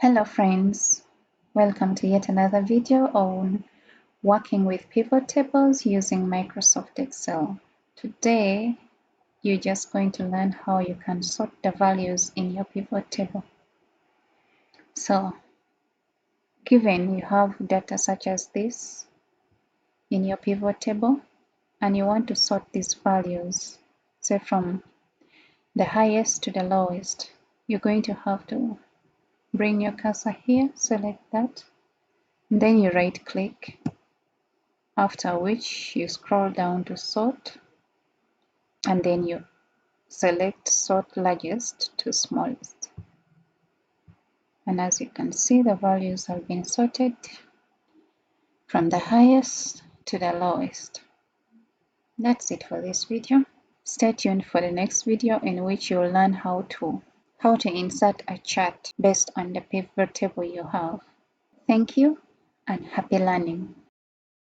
Hello friends, welcome to yet another video on working with pivot tables using Microsoft Excel. Today, you're just going to learn how you can sort the values in your pivot table. So, given you have data such as this in your pivot table, and you want to sort these values, say from the highest to the lowest, you're going to have to bring your cursor here, select that, and then you right click, after which you scroll down to sort, and then you select sort largest to smallest. And as you can see, the values have been sorted from the highest to the lowest. That's it for this video. Stay tuned for the next video in which you'll learn how to insert a chart based on the pivot table you have. Thank you and happy learning.